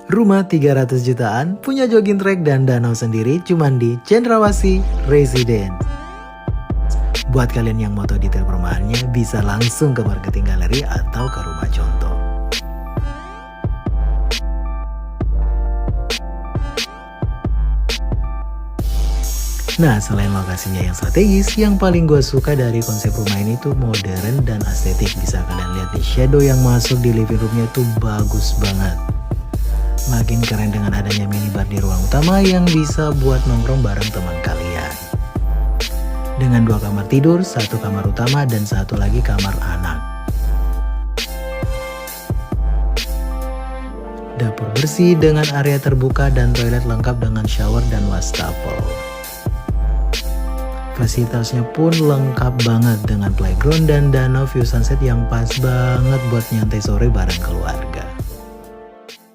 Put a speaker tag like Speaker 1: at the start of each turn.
Speaker 1: Rumah 300 jutaan, punya jogging track dan danau sendiri cuman di Cendrawasih Residence. Buat kalian yang mau tahu detail perumahannya, bisa langsung ke marketing galeri atau ke rumah contoh. Nah, selain lokasinya yang strategis, yang paling gue suka dari konsep rumah ini tuh modern dan estetik. Bisa kalian lihat di shadow yang masuk di living roomnya tuh bagus banget. Makin keren dengan adanya minibar di ruang utama yang bisa buat nongkrong bareng teman kalian. Dengan 2 kamar tidur, 1 kamar utama, dan 1 lagi kamar anak. Dapur bersih dengan area terbuka dan toilet lengkap dengan shower dan wastafel. Fasilitasnya pun lengkap banget dengan playground dan danau view sunset yang pas banget buat nyantai sore bareng keluarga.